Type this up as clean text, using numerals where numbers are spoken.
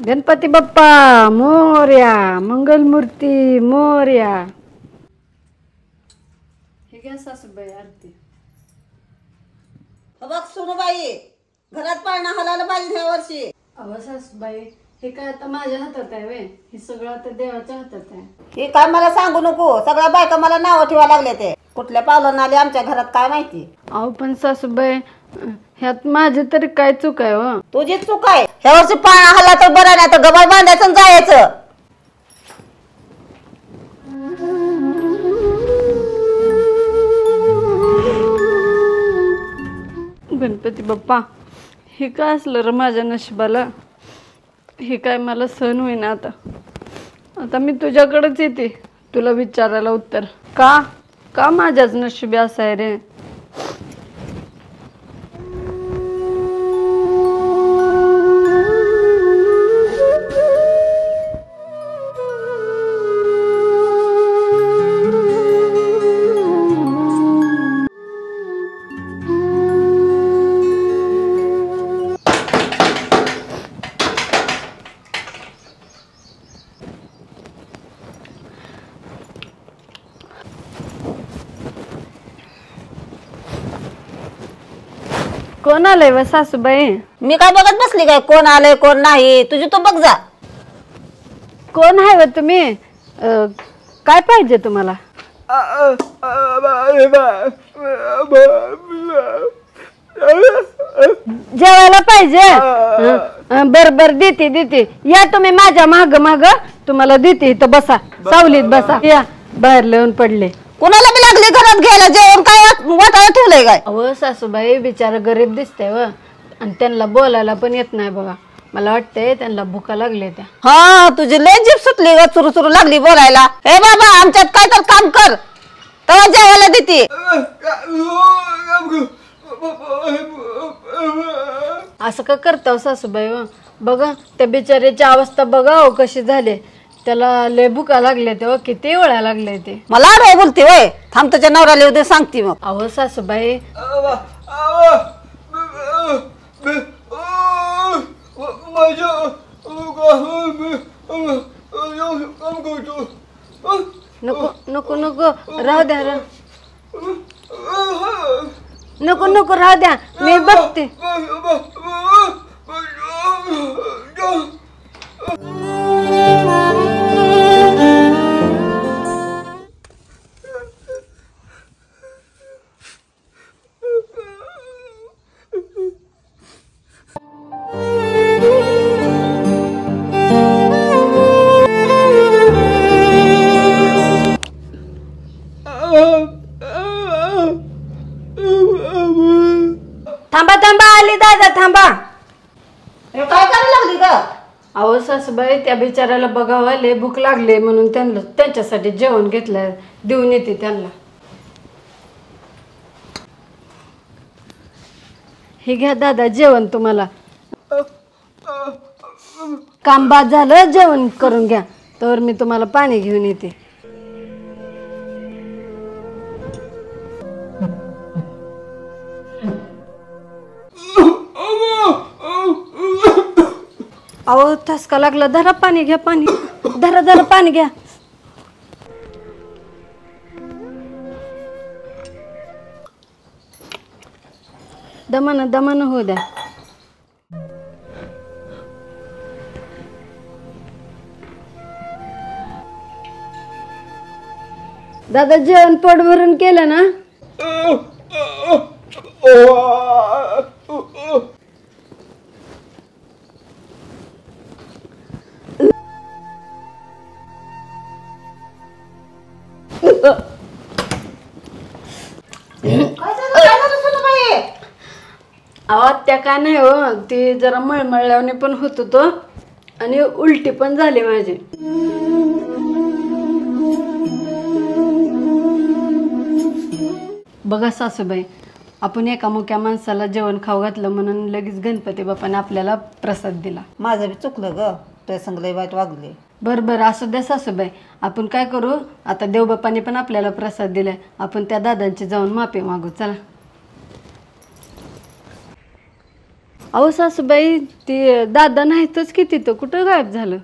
गणपती बाप्पा मोरया, मंगलमूर्ती मोरया. हे घ्या सासूबाई आरती. बघ सुनबाई, घरात पाळणा हलायला पाहिजे ह्या वर्षी. अहो सासूबाई, हे काय आता माझ्या हातात आहे वे, हे सगळं आता देवाच्या हातात आहे. हे काय मला सांगू नको, सगळ्या बायका मला नाव ठेवा लागले. ते कुठल्या पावलांना आले आमच्या घरात काय माहिती. अहो पण सासूबाई, ह्यात माझी तरी काय चूक आहे हो. तुझी चूक आहे. ह्या वर्षी पाळणा हल्ला तर बरं, नाही तर गबाळ बांधायचं आणि जायचं. गणपती बाप्पा, हे काय असलं र माझ्या नशिबाला. हे काय मला सहन होईना. आता मी तुझ्याकडेच येते तुला विचारायला उत्तर. का माझ्याच नशिबी असं आहे रे. कोण आलंय व सासूबाई? मी काय बघत बसली काय कोण आलंय कोण नाही, तुझी तू बघ जा. कोण आहे व तुम्ही? काय पाहिजे तुम्हाला? जेवायला पाहिजे? बर देते. या तुम्ही माझ्या माग तुम्हाला देते. इथं बसा, सावलीत बसा. या, बाहेर लिहून पडले. कोणाला बी लागली घरात घ्यायला जेवण, काय वाटायला ठेवलंय काय? अहो सासूबाई, बिचारा गरीब दिसते व, आणि त्यांना बोलायला पण येत नाही बघा. मला वाटतंय त्यांना भुका लागले त्या. हा, तुझी लय जीभ सुटली ग, चुरू लागली बोलायला. हे बाबा, आमच्यात काय तर काम कर, तेव्हा जेवायला देते. असं का करता सासूबाई व? बघा त्या बिचाऱ्याची अवस्था बघा हो कशी झाली. त्याला लय भुका लागले तेव्हा, किती वेळा लागले ते. मला रे बोलते वय, थांब तुझ्या नवऱ्याला येऊ दे सांगते मग. अहो सासूबाई, नको राहू द्या. नको राहू द्या, मी बघते. थांबा आली दादा, थांबा. काय करायला लागली ग? अहो सासूबाई, त्या बिचाऱ्याला बघावं, लय भूक लागले म्हणून त्यांच्यासाठी जेवण घेतलं, देऊन येते त्यांना. हे घ्या दादा जेवण तुम्हाला. काम बाद झालं, जेवण करून घ्या, तर मी तुम्हाला पाणी घेऊन येते. अहो ठसका लागला, धरा पाणी घ्या, पाणी धरा पाणी घ्या. दमानं होऊ द्या. दादा जेवण पोट भरून केलं ना? अहो त्या काय नाही हो, ती जरा मळमळल्याने पण होत होतो आणि उलटी पण झाली माझी. बघा सासूबाई, आपण एका मुक्या माणसाला जेवण खाऊ घातलं म्हणून लगेच गणपती बाप्पाने आपल्याला प्रसाद दिला. माझं बी चुकलं ग, ते संगले वाईट वागले. बरं असू द्या सासूबाई, आपण काय करू आता, देवबाप्पाने पण आपल्याला प्रसाद दिलाय, आपण त्या दादांची जाऊन माफी मागू. चला. अहो सासूबाई, ती दादा नाहीतच की तिथं, कुठं गायब झालं?